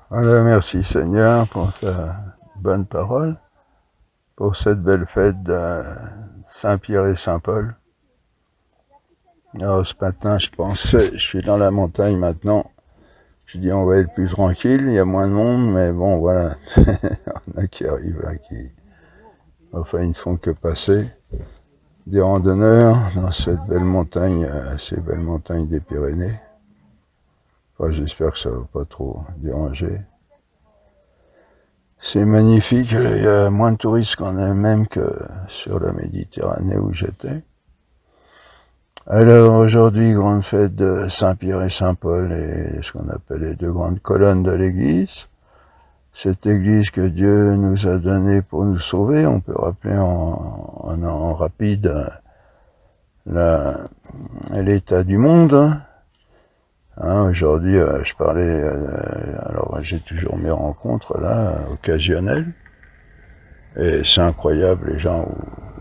Voilà, merci Seigneur pour ta bonne parole, pour cette belle fête de Saint-Pierre et Saint-Paul. Alors ce matin, je suis dans la montagne maintenant. Je dis on va être plus tranquille, il y a moins de monde, mais bon voilà, on a qui arrivent là, enfin ils ne font que passer. Des randonneurs dans cette belle montagne, ces belles montagnes des Pyrénées. Enfin, j'espère que ça ne va pas trop déranger. C'est magnifique, il y a moins de touristes qu'on a même que sur la Méditerranée où j'étais. Alors aujourd'hui, grande fête de Saint-Pierre et Saint-Paul et ce qu'on appelle les deux grandes colonnes de l'église. Cette église que Dieu nous a donnée pour nous sauver, on peut rappeler en rapide l'état du monde. Aujourd'hui, je parlais, alors j'ai toujours mes rencontres là, occasionnelles. Et c'est incroyable, les gens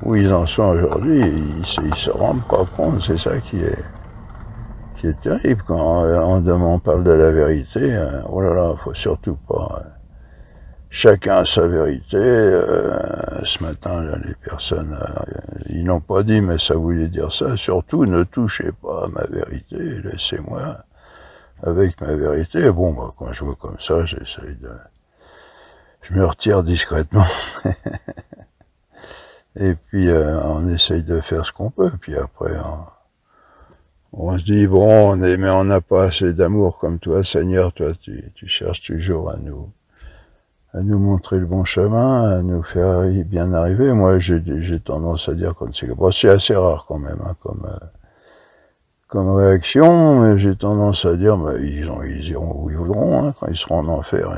où ils en sont aujourd'hui, ils se rendent pas compte, c'est ça qui est terrible. Quand on parle de la vérité, oh là là, faut surtout pas. Chacun a sa vérité. Ce matin, là, les personnes, ils n'ont pas dit, mais ça voulait dire ça. Surtout, ne touchez pas à ma vérité, laissez-moi avec ma vérité. Bon, bah, quand je vois comme ça, je me retire discrètement. Et puis on essaye de faire ce qu'on peut. Puis après, on se dit bon, mais on n'a pas assez d'amour comme toi, Seigneur. Toi, tu cherches toujours à nous montrer le bon chemin, à nous faire bien arriver. Moi, j'ai tendance à dire comme c'est assez rare quand même, comme réaction. Mais j'ai tendance à dire, ils iront où ils voudront quand ils seront en enfer.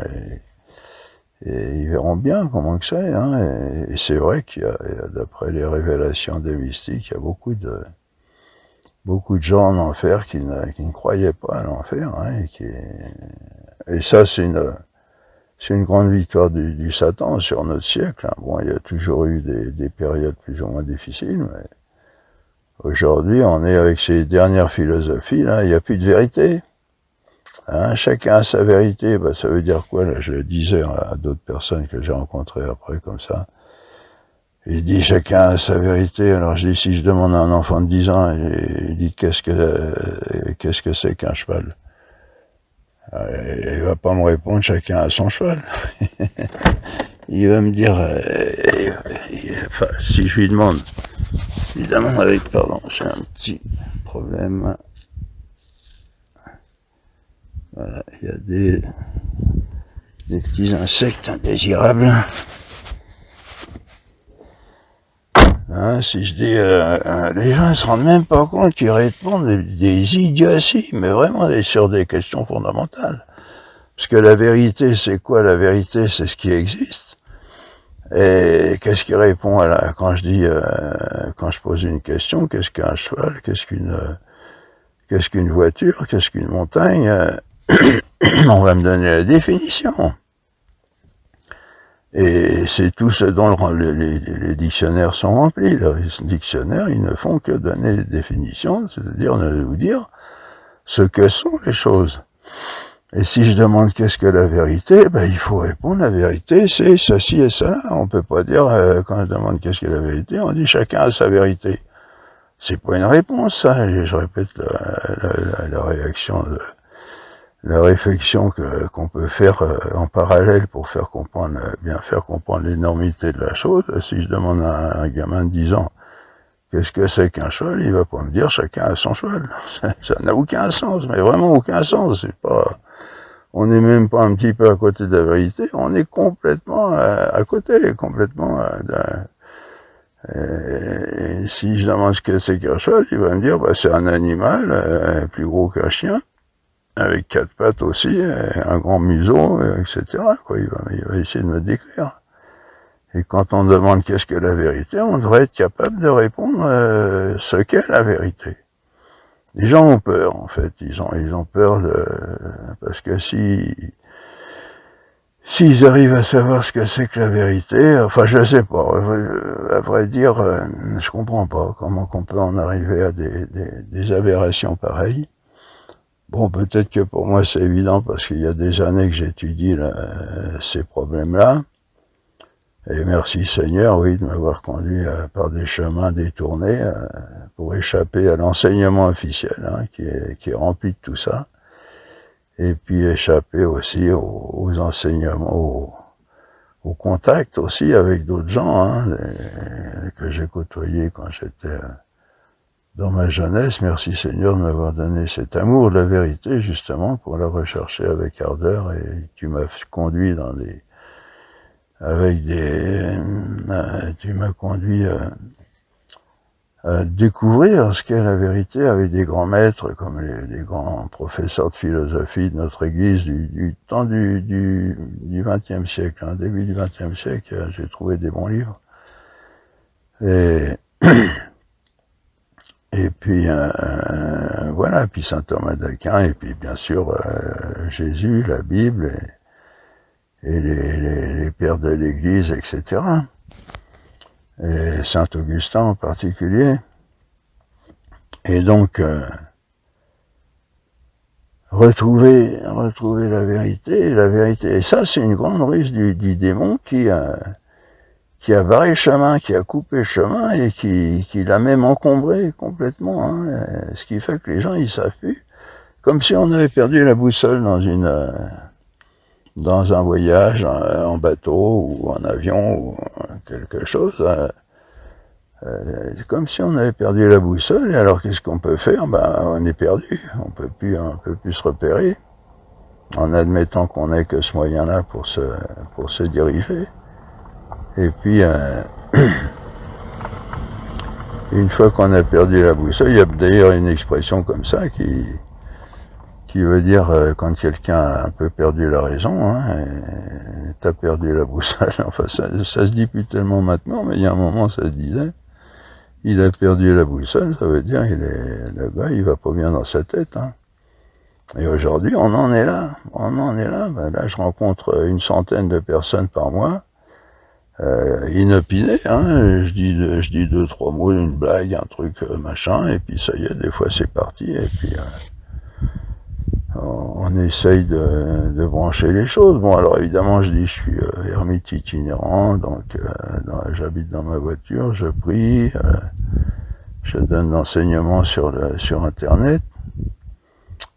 Et ils verront bien comment que c'est. Et c'est vrai qu'il y a, d'après les révélations des mystiques, il y a beaucoup de gens en enfer qui ne croyaient pas à l'enfer. Et ça, c'est une grande victoire du Satan sur notre siècle. Bon, il y a toujours eu des périodes plus ou moins difficiles, mais aujourd'hui, on est avec ces dernières philosophies, là, il n'y a plus de vérité. Chacun a sa vérité, ça veut dire quoi là? Je le disais à d'autres personnes que j'ai rencontrées après comme ça. Il dit chacun a sa vérité. Alors je dis si je demande à un enfant de 10 ans, il dit qu'est-ce que c'est qu'un cheval? Il va pas me répondre chacun a son cheval. Il va me dire enfin, si je lui demande, évidemment pardon, j'ai un petit problème. Voilà, il y a des petits insectes indésirables. Si je dis, les gens ne se rendent même pas compte qu'ils répondent des idioties, mais vraiment sur des questions fondamentales. Parce que la vérité, c'est quoi? La vérité, c'est ce qui existe. Et qu'est-ce qui répond quand je pose une question, qu'est-ce qu'un cheval, qu'est-ce qu'une voiture, qu'est-ce qu'une montagne? On va me donner la définition. Et c'est tout ce dont les dictionnaires sont remplis. Les dictionnaires, ils ne font que donner des définitions, c'est-à-dire vous dire ce que sont les choses. Et si je demande qu'est-ce que la vérité, il faut répondre la vérité, c'est ceci et cela. On peut pas dire, quand je demande qu'est-ce que la vérité, on dit chacun a sa vérité. C'est pas une réponse, ça. Je répète la réaction la réflexion qu'on peut faire en parallèle pour bien faire comprendre l'énormité de la chose. Si je demande à un gamin de 10 ans qu'est-ce que c'est qu'un cheval, il va pas me dire chacun a son cheval. Ça n'a aucun sens, mais vraiment aucun sens. On n'est même pas un petit peu à côté de la vérité, on est complètement à côté, complètement. Et si je demande ce que c'est qu'un cheval, il va me dire c'est un animal plus gros qu'un chien, avec 4 pattes aussi, un grand museau, etc. Il va essayer de me décrire. Et quand on demande qu'est-ce que la vérité, on devrait être capable de répondre ce qu'est la vérité. Les gens ont peur, en fait. Ils ont peur parce que s'ils arrivent à savoir ce que c'est que la vérité, enfin, je sais pas. À vrai dire, je comprends pas comment qu'on peut en arriver à des aberrations pareilles. Bon, peut-être que pour moi c'est évident parce qu'il y a des années que j'étudie ces problèmes-là. Et merci Seigneur, oui, de m'avoir conduit par des chemins détournés pour échapper à l'enseignement officiel, hein, qui est rempli de tout ça. Et puis échapper aussi aux enseignements, au contact aussi avec d'autres gens, hein, que j'ai côtoyés quand j'étais dans ma jeunesse. Merci Seigneur de m'avoir donné cet amour de la vérité, justement, pour la rechercher avec ardeur, et tu m'as conduit dans des... tu m'as conduit à découvrir ce qu'est la vérité avec des grands maîtres, comme les grands professeurs de philosophie de notre Église du temps du XXe siècle, hein, début du XXe siècle. J'ai trouvé des bons livres. Et puis, voilà, puis saint Thomas d'Aquin, et puis bien sûr Jésus, la Bible, et les pères de l'Église, etc. Et saint Augustin en particulier. Et donc, retrouver la vérité, et ça c'est une grande ruse du démon qui a barré le chemin, qui a coupé le chemin et qui l'a même encombré complètement, hein, ce qui fait que les gens ils savent plus, comme si on avait perdu la boussole dans un voyage en bateau ou en avion ou quelque chose. C'est comme si on avait perdu la boussole, et alors qu'est-ce qu'on peut faire? Ben, on est perdu, on peut plus se repérer, en admettant qu'on n'ait que ce moyen-là pour se diriger. Et puis, une fois qu'on a perdu la boussole, il y a d'ailleurs une expression comme ça qui veut dire quand quelqu'un a un peu perdu la raison, hein, t'as perdu la boussole. Enfin, ça se dit plus tellement maintenant, mais il y a un moment ça se disait. Il a perdu la boussole, ça veut dire le gars, il va pas bien dans sa tête, hein. Et aujourd'hui, on en est là. Ben là, je rencontre une centaine de personnes par mois, inopinées, hein. Je dis deux, trois mots, une blague, un truc, machin, et puis ça y est, des fois c'est parti, et puis on essaye de brancher les choses. Bon, alors évidemment, je dis, je suis ermite itinérant, donc j'habite dans ma voiture, je prie, je donne l'enseignement sur Internet,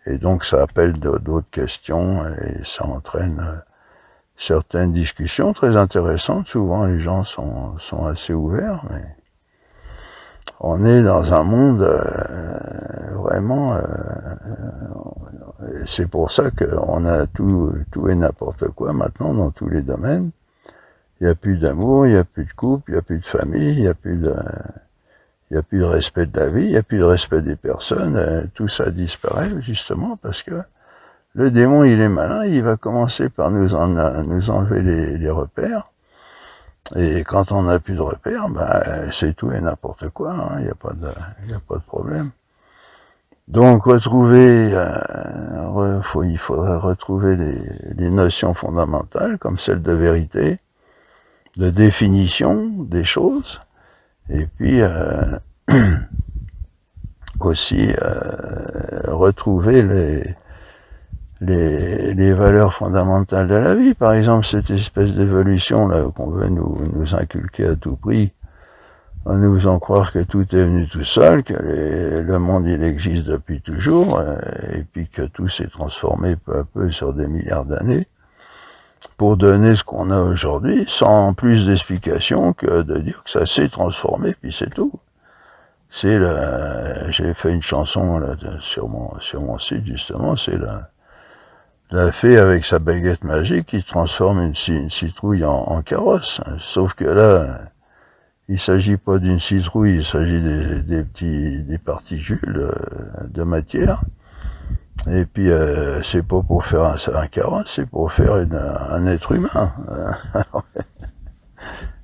et donc ça appelle d'autres questions, et ça entraîne certaines discussions très intéressantes. Souvent, les gens sont assez ouverts, mais on est dans un monde vraiment... c'est pour ça qu'on a tout et n'importe quoi maintenant dans tous les domaines. Il n'y a plus d'amour, il n'y a plus de couple, il n'y a plus de famille, il n'y a plus de respect de la vie, il n'y a plus de respect des personnes. Tout ça disparaît justement parce que le démon, il est malin, il va commencer par nous enlever les repères. Et quand on n'a plus de repères, ben, c'est tout et n'importe quoi, hein, il n'y a pas de problème. Donc il faudrait retrouver les notions fondamentales comme celle de vérité, de définition des choses, et puis aussi retrouver les valeurs fondamentales de la vie. Par exemple, cette espèce d'évolution là qu'on veut nous inculquer à tout prix, en nous faisant croire que tout est venu tout seul, que le monde il existe depuis toujours, et puis que tout s'est transformé peu à peu sur des milliards d'années, pour donner ce qu'on a aujourd'hui, sans plus d'explication que de dire que ça s'est transformé, puis c'est tout. J'ai fait une chanson là, sur mon site justement, c'est la fée avec sa baguette magique qui transforme une citrouille en carrosse. Sauf que là, il ne s'agit pas d'une citrouille, il s'agit des particules de matière. Et puis, c'est pas pour faire un carrosse, c'est pour faire un être humain.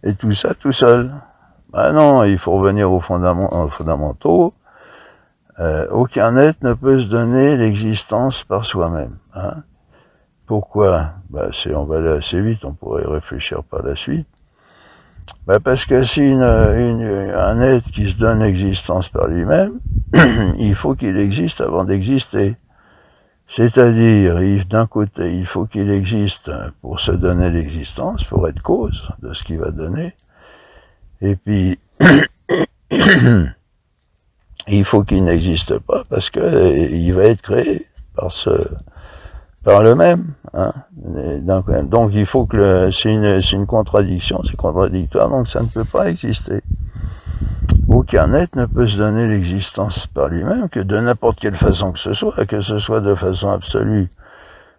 Et tout ça tout seul. Ah non, il faut revenir aux fondamentaux. Aucun être ne peut se donner l'existence par soi-même. Hein. Pourquoi? On va aller assez vite, on pourrait y réfléchir par la suite. Parce que si un être qui se donne l'existence par lui-même, il faut qu'il existe avant d'exister. C'est-à-dire, d'un côté, il faut qu'il existe pour se donner l'existence, pour être cause de ce qu'il va donner, et puis il faut qu'il n'existe pas parce que il va être créé par le même. Hein. Donc il faut que c'est une contradiction, c'est contradictoire, donc ça ne peut pas exister. Aucun être ne peut se donner l'existence par lui-même que de n'importe quelle façon que ce soit de façon absolue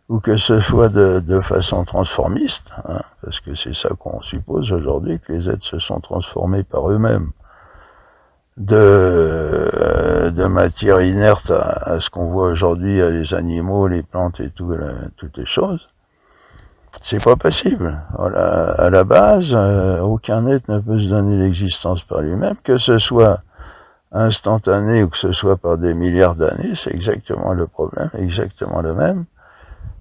ou que ce soit de façon transformiste, hein, parce que c'est ça qu'on suppose aujourd'hui, que les êtres se sont transformés par eux-mêmes de matière inerte à ce qu'on voit aujourd'hui, à les animaux, les plantes et toutes les choses. C'est pas possible. Voilà. À la base, aucun être ne peut se donner l'existence par lui-même, que ce soit instantané ou que ce soit par des milliards d'années, c'est exactement le problème, exactement le même.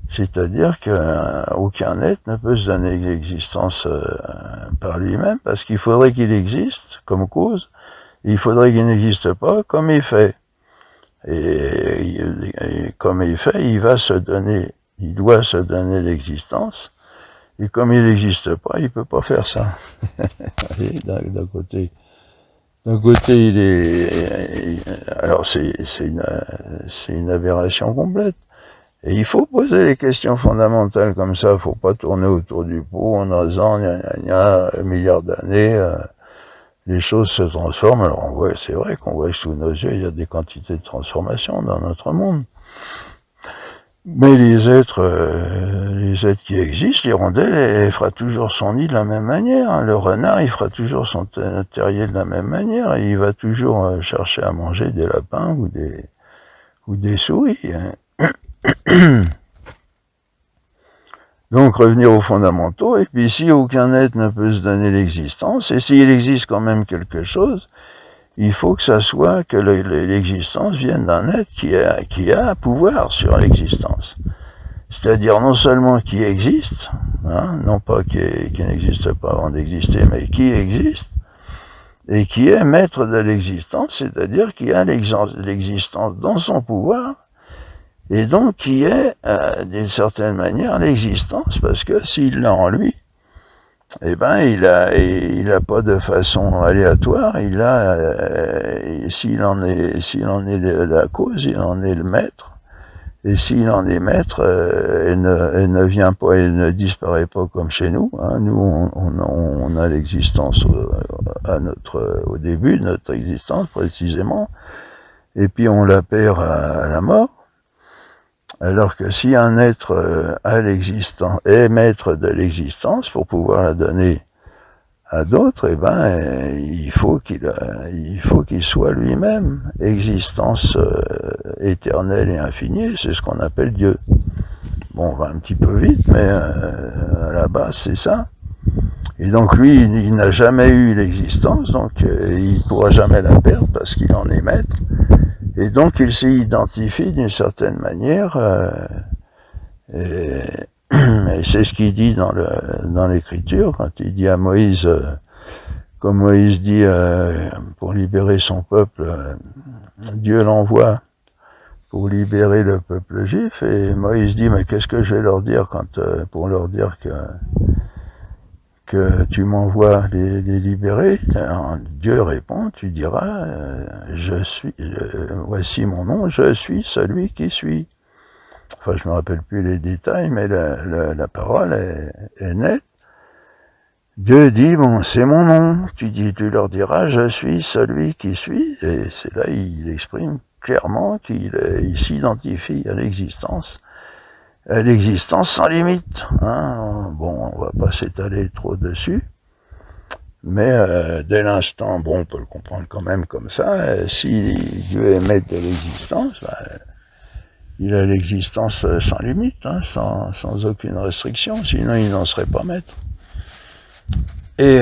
C'est-à-dire qu'aucun être ne peut se donner l'existence par lui-même, parce qu'il faudrait qu'il existe comme cause, et il faudrait qu'il n'existe pas comme effet. Et comme effet, il doit se donner l'existence, et comme il n'existe pas, il ne peut pas faire ça. D'un côté, alors c'est une aberration complète. Et il faut poser les questions fondamentales comme ça, il ne faut pas tourner autour du pot en disant, un milliard d'années, les choses se transforment. Alors c'est vrai qu'on voit que sous nos yeux, il y a des quantités de transformations dans notre monde. Mais les êtres qui existent, l'hirondelle, elle fera toujours son nid de la même manière. Le renard, il fera toujours son terrier de la même manière. Et il va toujours chercher à manger des lapins ou des souris. Donc revenir aux fondamentaux, et puis si aucun être ne peut se donner l'existence, et s'il existe quand même quelque chose, il faut que ça soit que l'existence vienne d'un être qui a pouvoir sur l'existence. C'est-à-dire non seulement qui existe, hein, non pas qui n'existe pas avant d'exister, mais qui existe, et qui est maître de l'existence, c'est-à-dire qui a l'existence dans son pouvoir, et donc qui est, d'une certaine manière, l'existence, parce que s'il l'a en lui, eh ben il a pas de façon aléatoire, s'il en est la cause, il en est le maître, et s'il en est maître, elle ne vient pas, elle ne disparaît pas comme chez nous. Hein. Nous, on a l'existence au début de notre existence précisément, et puis on la perd à la mort. Alors que si un être a l'existence, est maître de l'existence pour pouvoir la donner à d'autres, eh ben, il faut qu'il soit lui-même existence éternelle et infinie. C'est ce qu'on appelle Dieu. Bon, on va un petit peu vite, mais à la base, c'est ça. Et donc lui, il n'a jamais eu l'existence, donc il ne pourra jamais la perdre parce qu'il en est maître. Et donc il s'y identifie d'une certaine manière, et c'est ce qu'il dit dans l'Écriture, quand il dit à Moïse, comme Moïse dit, pour libérer son peuple, Dieu l'envoie pour libérer le peuple juif, et Moïse dit, mais qu'est-ce que je vais leur dire pour leur dire que tu m'envoies les libérer? Alors, Dieu répond, tu diras, voici mon nom, je suis celui qui suis. Enfin, je me rappelle plus les détails, mais la parole est nette. Dieu dit, bon, c'est mon nom. Tu leur diras, je suis celui qui suis. Et c'est là, il exprime clairement qu'il s'identifie à l'existence sans limite. Hein. Bon, on va pas s'étaler trop dessus, mais dès l'instant, bon, on peut le comprendre quand même comme ça, si Dieu est maître de l'existence, il a l'existence sans limite, hein, sans aucune restriction, sinon il n'en serait pas maître. Et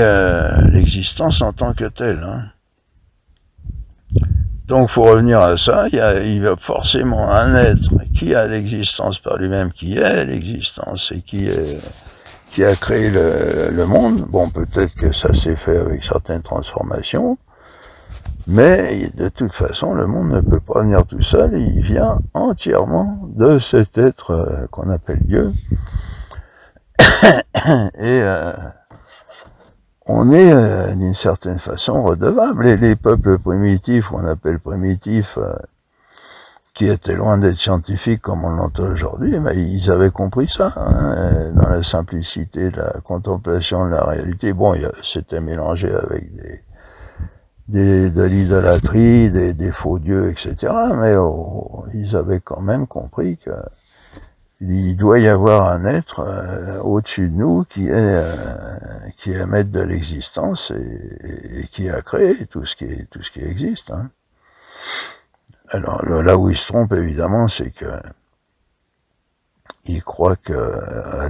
l'existence en tant que telle. Hein. Donc, faut revenir à ça, il y a forcément un être qui a l'existence par lui-même, qui est l'existence et qui a créé le monde. Bon, peut-être que ça s'est fait avec certaines transformations, Mais de toute façon, le monde ne peut pas venir tout seul, il vient entièrement de cet être qu'on appelle Dieu. Et on est d'une certaine façon redevable. Et les peuples primitifs, qu'on appelle primitifs, qui étaient loin d'être scientifiques comme on l'entend aujourd'hui, mais ils avaient compris ça, hein, dans la simplicité de la contemplation de la réalité. Bon, c'était mélangé avec de l'idolâtrie, des faux dieux, etc. Mais ils avaient quand même compris que il doit y avoir un être au-dessus de nous qui est maître de l'existence et qui a créé tout ce qui existe. Hein. Alors là où il se trompe évidemment, c'est que il croit que à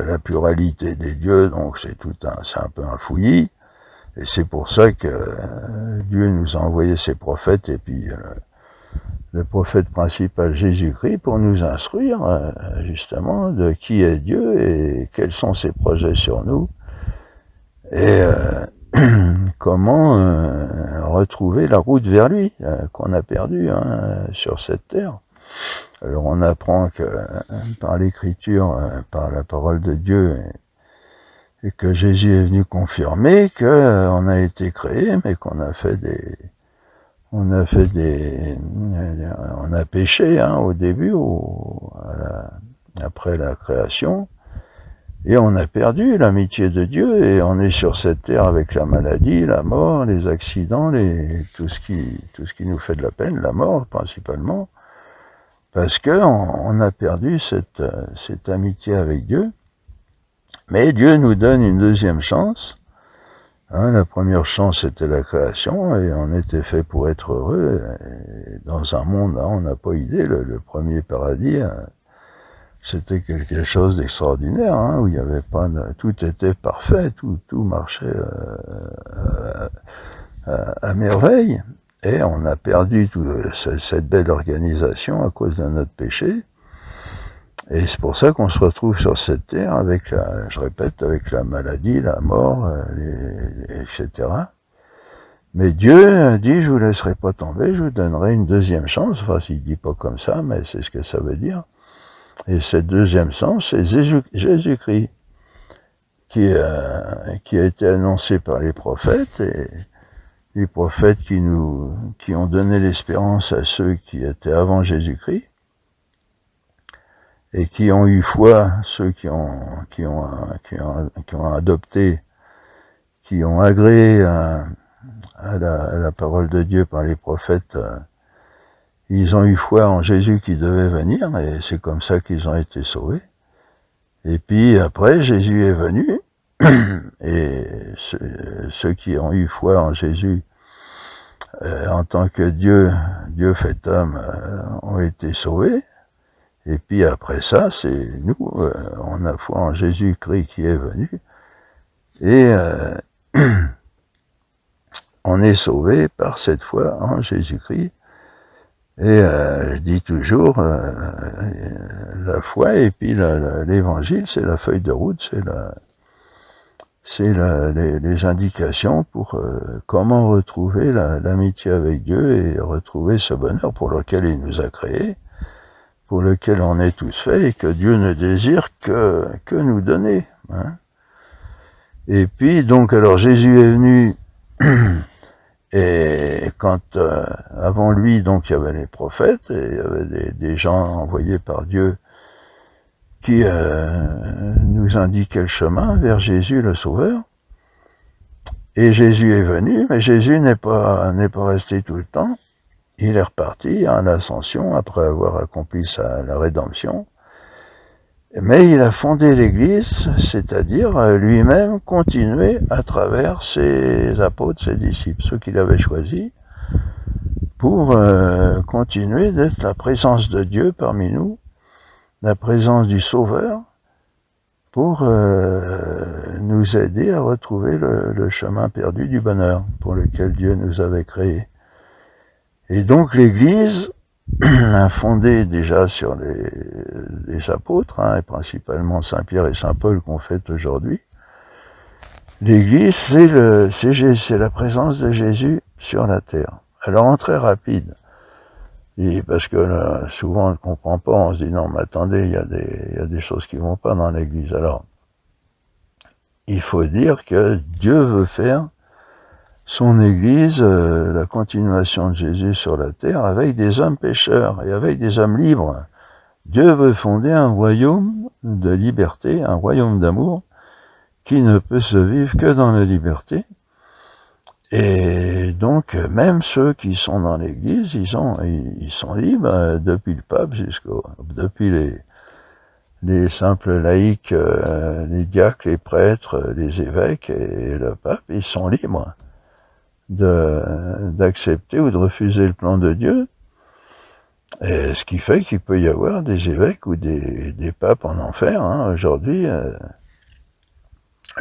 la pluralité des dieux, donc c'est un peu un fouillis, et c'est pour ça que Dieu nous a envoyé ses prophètes et puis le prophète principal Jésus-Christ pour nous instruire justement de qui est Dieu et quels sont ses projets sur nous et comment retrouver la route vers lui qu'on a perdue sur cette terre. Alors on apprend que par l'écriture, par la parole de Dieu, et que Jésus est venu confirmer qu'on a été créé, mais qu'on a fait on a péché au début, après la création, et on a perdu l'amitié de Dieu, et on est sur cette terre avec la maladie, la mort, les accidents, tout ce qui nous fait de la peine, la mort principalement, parce que on a perdu cette amitié avec Dieu. Mais Dieu nous donne une deuxième chance. La première chance, c'était la création, et on était fait pour être heureux. Et dans un monde, on n'a pas idée, le premier paradis, c'était quelque chose d'extraordinaire, où il y avait pas tout était parfait, tout marchait à merveille. Et on a perdu cette belle organisation à cause de notre péché. Et c'est pour ça qu'on se retrouve sur cette terre avec avec la maladie, la mort, etc. Mais Dieu dit, je vous laisserai pas tomber, je vous donnerai une deuxième chance. Enfin, il dit pas comme ça, mais c'est ce que ça veut dire. Et cette deuxième chance, c'est Jésus-Christ, qui a été annoncé par les prophètes, et les prophètes qui ont donné l'espérance à ceux qui étaient avant Jésus-Christ, et qui ont eu foi, ceux qui ont adopté, qui ont agréé à la parole de Dieu par les prophètes, ils ont eu foi en Jésus qui devait venir, et c'est comme ça qu'ils ont été sauvés. Et puis après, Jésus est venu, et ceux qui ont eu foi en Jésus, en tant que Dieu fait homme, ont été sauvés. Et puis après ça, c'est nous, on a foi en Jésus-Christ qui est venu, et on est sauvé par cette foi en Jésus-Christ. Et je dis toujours, la foi et puis l'évangile, c'est la feuille de route, c'est les indications pour comment retrouver l'amitié avec Dieu et retrouver ce bonheur pour lequel il nous a créés, pour lequel on est tous faits, et que Dieu ne désire que nous donner. Et puis, donc, alors Jésus est venu, et quand, avant lui, donc, il y avait les prophètes, et il y avait des gens envoyés par Dieu qui nous indiquaient le chemin vers Jésus, le Sauveur. Et Jésus est venu, mais Jésus n'est pas resté tout le temps. Il est reparti à l'ascension après avoir accompli la rédemption. Mais il a fondé l'Église, c'est-à-dire lui-même continué à travers ses apôtres, ses disciples, ceux qu'il avait choisis, pour continuer d'être la présence de Dieu parmi nous, la présence du Sauveur, pour nous aider à retrouver le chemin perdu du bonheur pour lequel Dieu nous avait créés. Et donc l'Église, fondée déjà sur les apôtres, et principalement Saint-Pierre et Saint-Paul qu'on fête aujourd'hui, l'Église, c'est la présence de Jésus sur la terre. Alors en très rapide. Et parce que souvent on ne comprend pas, on se dit non mais attendez, il y a des choses qui vont pas dans l'Église. Alors, il faut dire que Dieu veut faire son Église, la continuation de Jésus sur la terre, avec des hommes pécheurs et avec des hommes libres. Dieu veut fonder un royaume de liberté, un royaume d'amour, qui ne peut se vivre que dans la liberté. Et donc, même ceux qui sont dans l'Église, ils sont libres depuis le pape depuis les simples laïcs, les diacres, les prêtres, les évêques et le pape, ils sont libres d'accepter ou de refuser le plan de Dieu. Et ce qui fait qu'il peut y avoir des évêques ou des papes en enfer aujourd'hui.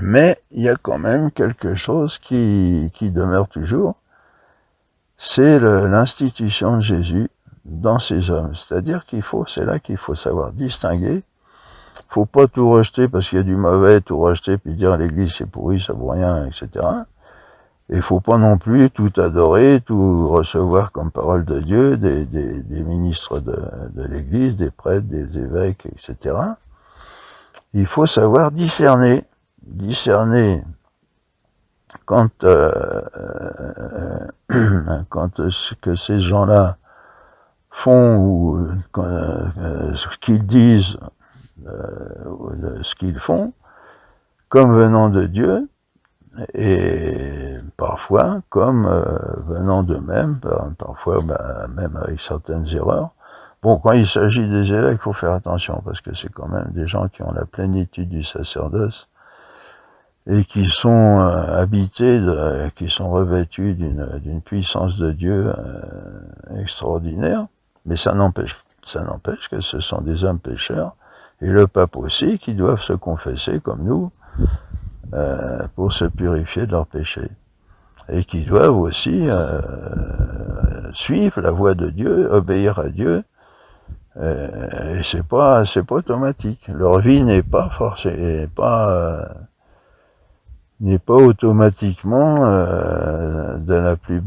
Mais il y a quand même quelque chose qui demeure toujours, c'est l'institution de Jésus dans ces hommes. C'est-à-dire c'est là qu'il faut savoir distinguer. Faut pas tout rejeter parce qu'il y a du mauvais, tout rejeter puis dire l'Église c'est pourri, ça vaut rien, etc. Et faut pas non plus tout adorer, tout recevoir comme parole de Dieu, des ministres de l'Église, des prêtres, des évêques, etc. Il faut savoir discerner quand quand ce que ces gens-là font ou ce qu'ils disent, ce qu'ils font, comme venant de Dieu, et parfois comme venant d'eux-mêmes, parfois même avec certaines erreurs. Bon, quand il s'agit des évêques, il faut faire attention, parce que c'est quand même des gens qui ont la plénitude du sacerdoce, et qui sont habités, qui sont revêtus d'une puissance de Dieu extraordinaire, mais ça n'empêche que ce sont des hommes pécheurs, et le pape aussi, qui doivent se confesser comme nous, pour se purifier de leurs péchés, et qui doivent aussi suivre la voie de Dieu, obéir à Dieu, et c'est pas automatique. Leur vie n'est pas automatiquement de la plus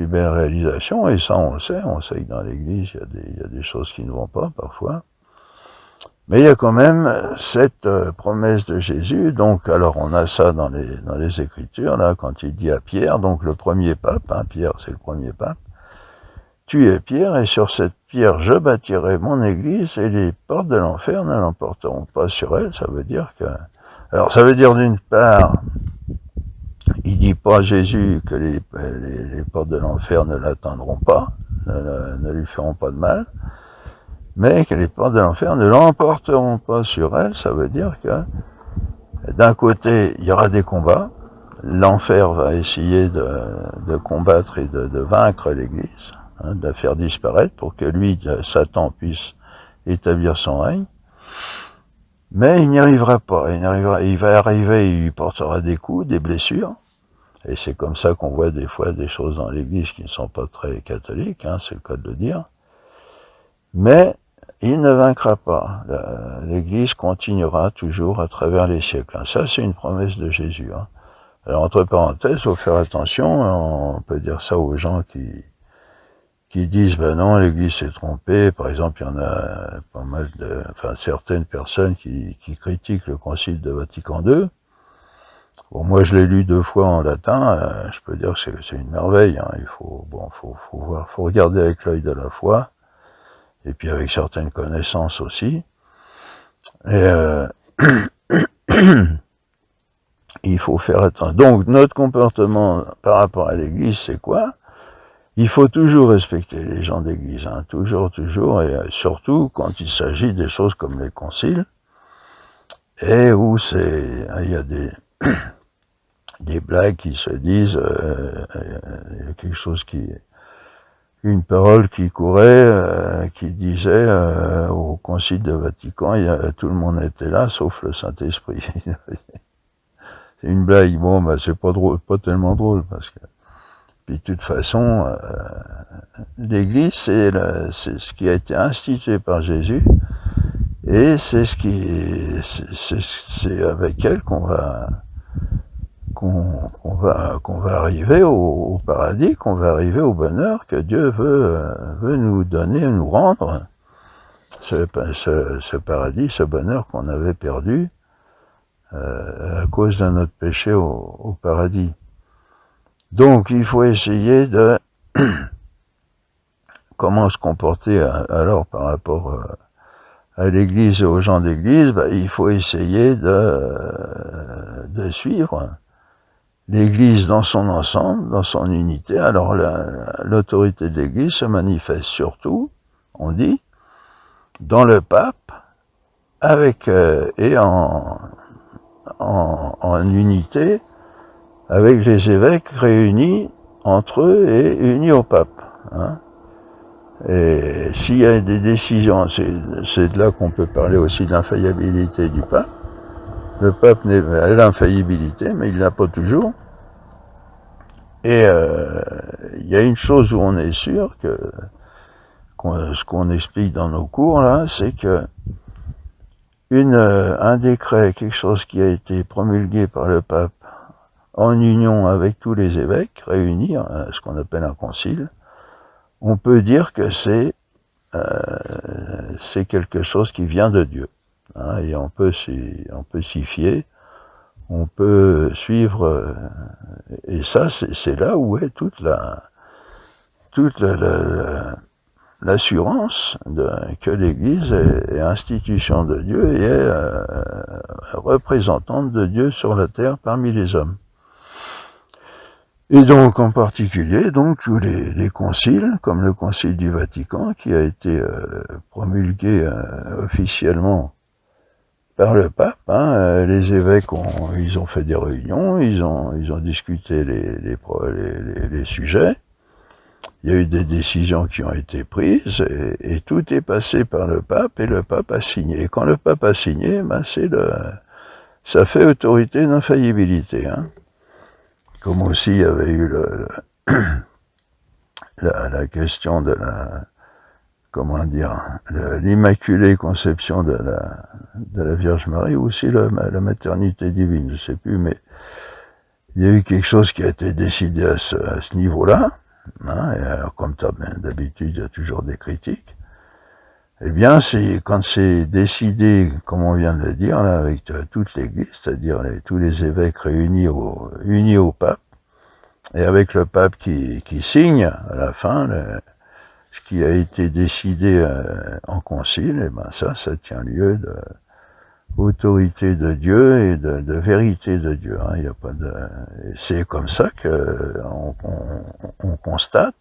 belle réalisation, et ça on sait que dans l'Église il y a des choses qui ne vont pas parfois. Mais il y a quand même cette promesse de Jésus. Donc, alors on a ça dans les Écritures, là, quand il dit à Pierre, donc le premier pape, Pierre c'est le premier pape, tu es Pierre, et sur cette pierre je bâtirai mon Église, et les portes de l'enfer ne l'emporteront pas sur elle. Ça veut dire que... Alors ça veut dire d'une part, il dit pas à Jésus que les portes de l'enfer ne l'atteindront pas, ne lui feront pas de mal, mais que les portes de l'enfer ne l'emporteront pas sur elle. Ça veut dire que d'un côté, il y aura des combats, l'enfer va essayer de combattre et de vaincre l'Église, de la faire disparaître pour que lui, Satan, puisse établir son règne, mais il n'y arrivera pas, il va arriver, il lui portera des coups, des blessures, et c'est comme ça qu'on voit des fois des choses dans l'Église qui ne sont pas très catholiques, c'est le cas de le dire, mais il ne vaincra pas. L'Église continuera toujours à travers les siècles. Ça, c'est une promesse de Jésus. Alors, entre parenthèses, il faut faire attention. On peut dire ça aux gens qui disent, ben non, l'Église s'est trompée. Par exemple, il y en a pas mal certaines personnes qui critiquent le Concile de Vatican II. Bon, moi, je l'ai lu 2 fois en latin. Je peux dire que c'est une merveille. Il faut voir, faut regarder avec l'œil de la foi, et puis avec certaines connaissances aussi. Et il faut faire attention. Donc, notre comportement par rapport à l'Église, c'est quoi? Il faut toujours respecter les gens d'Église, toujours, et surtout quand il s'agit des choses comme les conciles, et où il y a des blagues qui se disent, il y a quelque chose une parole qui courait, qui disait au Concile de Vatican, tout le monde était là, sauf le Saint-Esprit. C'est une blague, bon, c'est pas drôle, pas tellement drôle, parce que, puis de toute façon, l'Église, c'est ce qui a été institué par Jésus, et c'est avec elle qu'on va qu'on va arriver au paradis, qu'on va arriver au bonheur que Dieu veut nous donner, nous rendre, ce paradis, ce bonheur qu'on avait perdu à cause de notre péché au paradis. Donc il faut essayer de comment se comporter alors par rapport à l'Église et aux gens d'Église. Il faut essayer de suivre l'Église dans son ensemble, dans son unité. Alors l'autorité de l'Église se manifeste surtout, on dit, dans le pape, avec et en unité avec les évêques réunis entre eux et unis au pape. Hein. Et s'il y a des décisions, c'est de là qu'on peut parler aussi de l'infaillibilité du pape. Le pape a l'infaillibilité, mais il l'a pas toujours. Et il y a une chose où on est sûr que ce qu'on explique dans nos cours là, c'est que un décret, quelque chose qui a été promulgué par le pape en union avec tous les évêques réunis, ce qu'on appelle un concile, on peut dire que c'est quelque chose qui vient de Dieu. Hein, et on peut s'y fier, on peut suivre, et ça, c'est là où est toute l'assurance que l'Église est institution de Dieu et est représentante de Dieu sur la terre parmi les hommes. Et donc, en particulier, donc tous les conciles, comme le Concile du Vatican, qui a été promulgué officiellement par le pape. Hein, les évêques ils ont fait des réunions, ils ont discuté les sujets. Il y a eu des décisions qui ont été prises et tout est passé par le pape et le pape a signé. Et quand le pape a signé, ça fait autorité d'infaillibilité. Hein. Comme aussi il y avait eu la question de l'immaculée conception de la Vierge Marie, ou aussi la maternité divine, je ne sais plus, mais il y a eu quelque chose qui a été décidé à ce niveau-là, hein, et alors, comme d'habitude, il y a toujours des critiques. Eh bien, quand c'est décidé, comme on vient de le dire, là, avec toute l'Église, c'est-à-dire tous les évêques unis au pape, et avec le pape qui signe à la fin ce qui a été décidé en concile, et ben ça tient lieu d'autorité de Dieu et de vérité de Dieu. Hein. Il y a pas c'est comme ça que on constate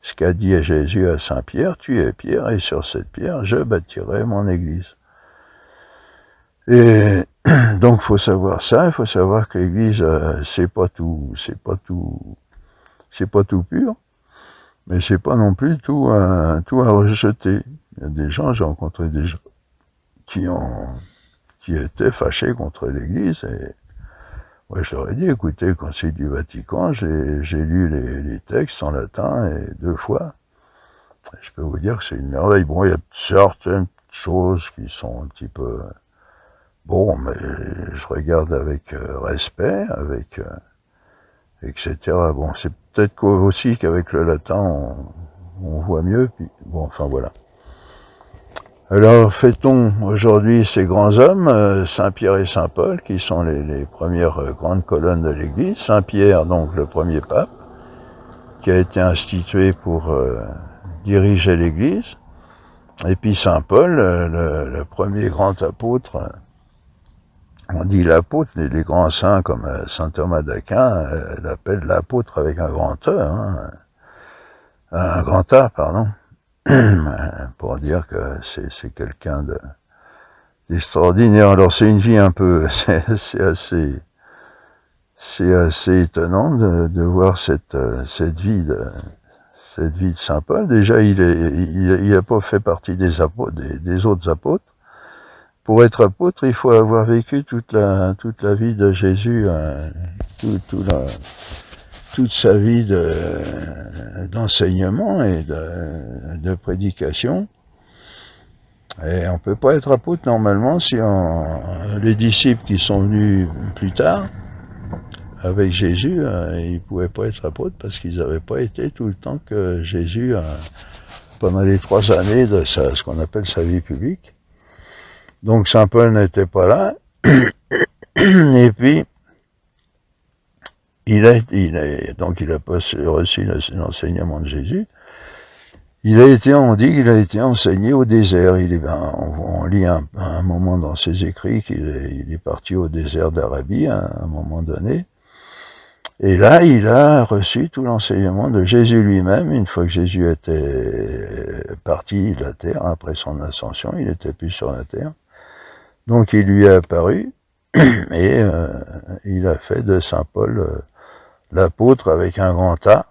ce qu'a dit Jésus à Saint Pierre: tu es Pierre, et sur cette pierre je bâtirai mon église. Et donc faut savoir ça, il faut savoir que l'église c'est pas tout pur, mais c'est pas non plus tout à rejeter. Il y a des gens, j'ai rencontré des gens qui étaient fâchés contre l'église, et moi je leur ai dit: écoutez, le Concile du Vatican, j'ai lu les textes en latin et 2 fois. Je peux vous dire que c'est une merveille. Bon, il y a certaines choses qui sont un petit peu... Bon, mais je regarde avec respect, etc. Bon, c'est peut-être aussi qu'avec le latin, on voit mieux. Puis, bon, enfin voilà. Alors, fêtons aujourd'hui ces grands hommes, Saint Pierre et Saint Paul, qui sont les premières grandes colonnes de l'Église. Saint Pierre, donc le premier pape, qui a été institué pour diriger l'Église. Et puis Saint Paul, le premier grand apôtre. On dit l'apôtre, les grands saints comme Saint Thomas d'Aquin l'appellent l'apôtre avec un grand E, hein, un grand A, pardon, pour dire que c'est quelqu'un d'extraordinaire. Alors c'est une vie un peu, c'est assez étonnant de voir cette vie de Saint Paul. Déjà, il a pas fait partie des autres apôtres. Pour être apôtre, il faut avoir vécu toute la vie de Jésus, toute sa vie d'enseignement et de prédication. Et on peut pas être apôtre normalement si les disciples qui sont venus plus tard, avec Jésus, ils ne pouvaient pas être apôtres parce qu'ils n'avaient pas été tout le temps que Jésus, pendant les 3 années de ce qu'on appelle sa vie publique. Donc Saint Paul n'était pas là. Et puis, donc il n'a pas reçu l'enseignement de Jésus. On dit qu'il a été enseigné au désert. On lit à un moment dans ses écrits qu'il est parti au désert d'Arabie à un moment donné. Et là, il a reçu tout l'enseignement de Jésus lui-même. Une fois que Jésus était parti de la terre, après son ascension, il n'était plus sur la terre. Donc il lui est apparu et il a fait de Saint Paul l'apôtre avec un grand A,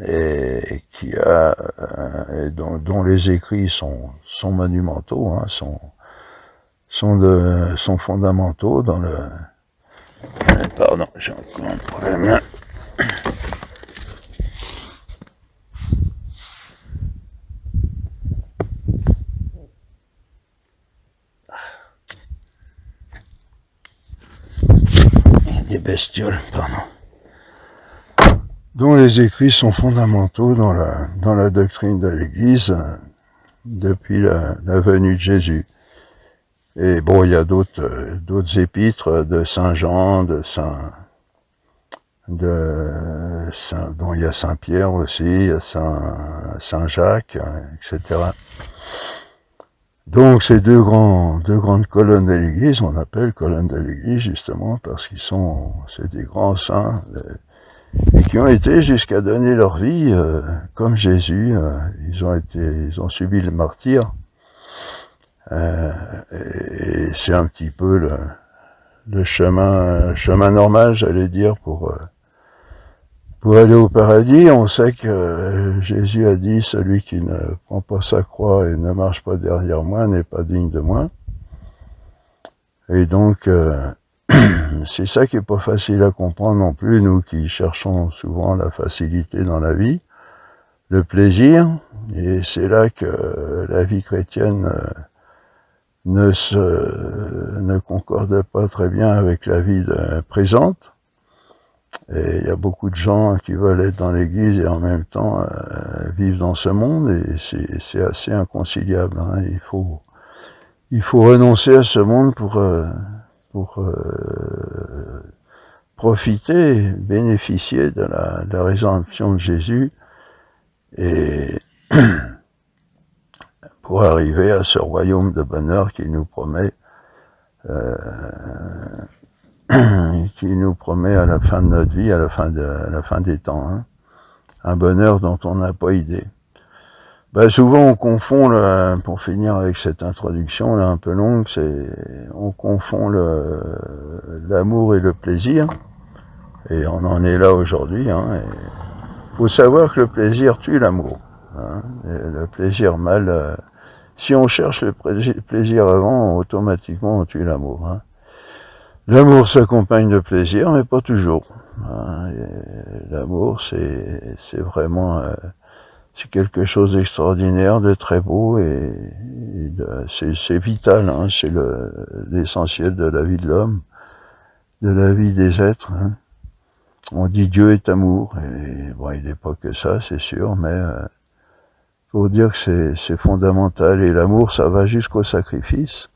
et dont les écrits sont monumentaux, hein, sont fondamentaux dans le... Pardon, j'ai encore un problème là. Des bestioles, pardon. Dont les écrits sont fondamentaux dans la doctrine de l'Église depuis la venue de Jésus. Et bon, il y a d'autres épîtres de Saint Jean, bon, il y a Saint Pierre aussi, il y a Saint Jacques, etc. Donc ces deux grandes colonnes de l'Église, on appelle colonnes de l'Église justement parce c'est des grands saints et qui ont été jusqu'à donner leur vie comme Jésus. Ils ont subi le martyre. Et c'est un petit peu le chemin normal, j'allais dire, pour aller au paradis. On sait que Jésus a dit, celui qui ne prend pas sa croix et ne marche pas derrière moi n'est pas digne de moi. Et donc, c'est ça qui est pas facile à comprendre non plus, nous qui cherchons souvent la facilité dans la vie, le plaisir, et c'est là que la vie chrétienne ne concorde pas très bien avec la vie présente. Et il y a beaucoup de gens qui veulent être dans l'Église et en même temps vivre dans ce monde, et c'est assez inconciliable. Hein. Il faut renoncer à ce monde pour profiter, bénéficier de la résurrection de Jésus et pour arriver à ce royaume de bonheur qu'il nous promet à la fin de notre vie, à la fin des temps. Hein. Un bonheur dont on n'a pas idée. Ben, souvent on confond, pour finir avec cette introduction là un peu longue, on confond l'amour et le plaisir, et on en est là aujourd'hui. Hein, faut savoir que le plaisir tue l'amour. Hein, le plaisir mal... si on cherche le plaisir avant, automatiquement on tue l'amour. Hein. L'amour s'accompagne de plaisir, mais pas toujours. Hein. L'amour, c'est vraiment... c'est quelque chose d'extraordinaire, de très beau, c'est vital, hein, c'est l'essentiel de la vie de l'homme, de la vie des êtres. Hein. On dit Dieu est amour, et bon, il n'est pas que ça, c'est sûr, mais faut dire que c'est fondamental, et l'amour, ça va jusqu'au sacrifice,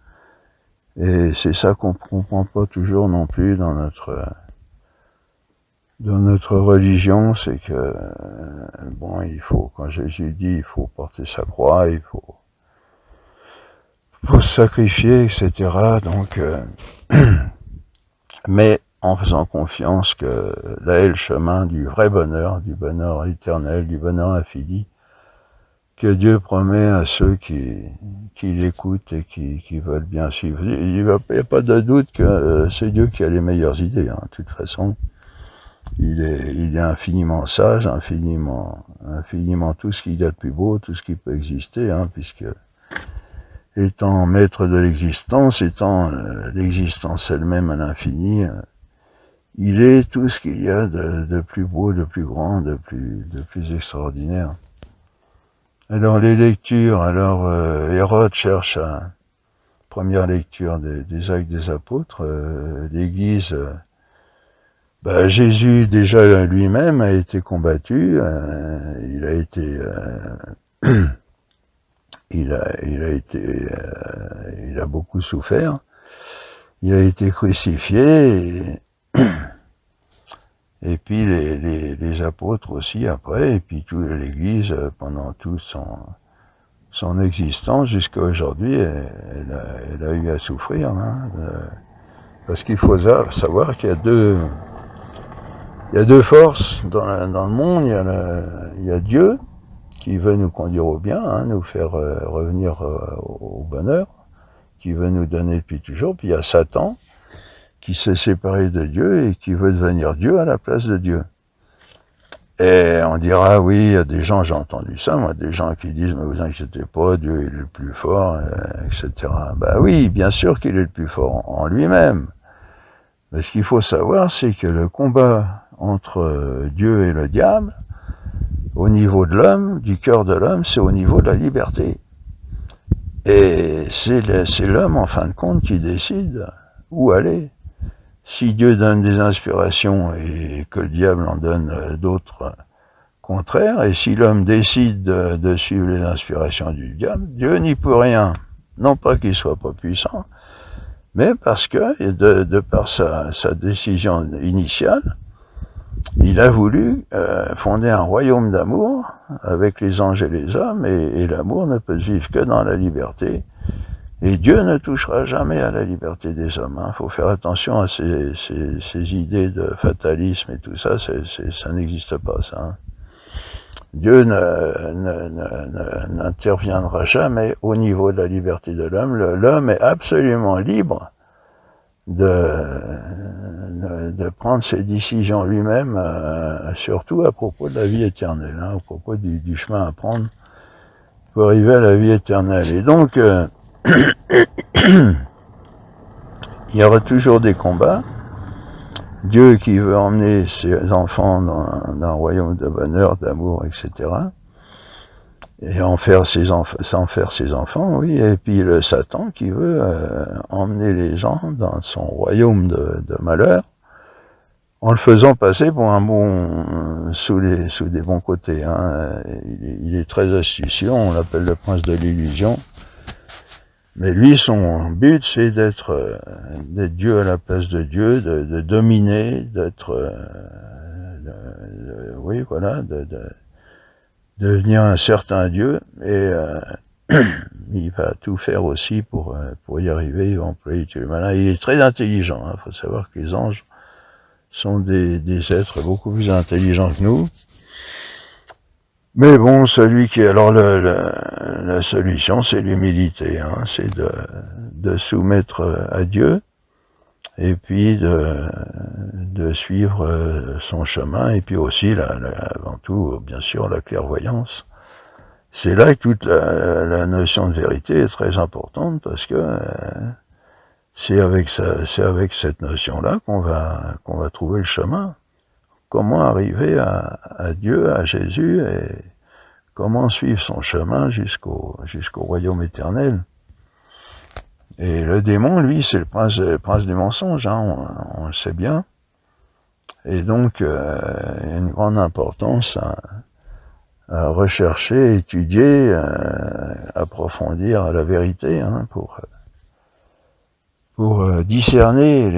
et c'est ça qu'on ne comprend pas toujours non plus dans notre religion, c'est que, bon, quand Jésus dit, il faut porter sa croix, il faut se sacrifier, etc. Donc, mais en faisant confiance que là est le chemin du vrai bonheur, du bonheur éternel, du bonheur infini, que Dieu promet à ceux qui l'écoutent et qui veulent bien suivre. Il n'y a pas de doute que c'est Dieu qui a les meilleures idées, hein, de toute façon. Il est infiniment sage, infiniment tout ce qu'il y a de plus beau, tout ce qui peut exister, hein, puisque étant maître de l'existence, étant l'existence elle-même à l'infini, il est tout ce qu'il y a de plus beau, de plus grand, de plus extraordinaire. Alors les lectures, Hérode cherche première lecture des Actes des Apôtres, l'Église Ben, Jésus, déjà lui-même, a été combattu, il a été... il a beaucoup souffert, il a été crucifié, et puis les apôtres aussi après, et puis toute l'Église pendant toute son existence jusqu'à aujourd'hui, elle a eu à souffrir, hein, parce qu'il faut savoir qu'il y a deux forces dans le monde. Il y a Dieu qui veut nous conduire au bien, hein, nous faire revenir au bonheur, qui veut nous donner depuis toujours. Puis il y a Satan qui s'est séparé de Dieu et qui veut devenir Dieu à la place de Dieu. Et on dira, oui, il y a des gens, j'ai entendu ça, moi, des gens qui disent, mais vous inquiétez pas, Dieu il est le plus fort, etc. Ben oui, bien sûr qu'il est le plus fort en lui-même. Mais ce qu'il faut savoir, c'est que le combat entre Dieu et le diable, au niveau de l'homme, du cœur de l'homme, c'est au niveau de la liberté. Et c'est l'homme, en fin de compte, qui décide où aller. Si Dieu donne des inspirations et que le diable en donne d'autres contraires, et si l'homme décide de suivre les inspirations du diable, Dieu n'y peut rien. Non pas qu'il soit pas puissant, mais parce que, de par sa décision initiale, il a voulu fonder un royaume d'amour avec les anges et les hommes, et l'amour ne peut se vivre que dans la liberté. Et Dieu ne touchera jamais à la liberté des hommes. Il faut faire attention à ces idées de fatalisme et tout ça, ça n'existe pas, ça. Hein. Dieu n'interviendra jamais au niveau de la liberté de l'homme. L'homme est absolument libre de prendre ses décisions lui-même, surtout à propos de la vie éternelle, hein, à propos du chemin à prendre pour arriver à la vie éternelle. Et donc, il y aura toujours des combats. Dieu qui veut emmener ses enfants dans un royaume de bonheur, d'amour, etc. Et en faire ses enfants, oui. Et puis le Satan qui veut emmener les gens dans son royaume de malheur, en le faisant passer pour un bon sous des bons côtés. Hein. Il est très astucieux, on l'appelle le prince de l'illusion. Mais lui, son but, c'est d'être Dieu à la place de Dieu, de dominer, d'être, oui, voilà, de devenir un certain Dieu. Et il va tout faire aussi pour y arriver. Il va employer tous les malins. Il est très intelligent. Il faut savoir que les anges sont des êtres beaucoup plus intelligents que nous. Mais bon, alors la solution, c'est l'humilité, hein, c'est de soumettre à Dieu, et puis de suivre son chemin, et puis aussi, avant tout, bien sûr, la clairvoyance. C'est là que toute la notion de vérité est très importante, parce que c'est avec cette notion-là qu'on va trouver le chemin. Comment arriver à Dieu, à Jésus, et comment suivre son chemin jusqu'au royaume éternel. Et le démon, lui, c'est le prince des mensonges, hein, on le sait bien. Et donc, il y a une grande importance à rechercher, étudier, approfondir la vérité, hein, pour discerner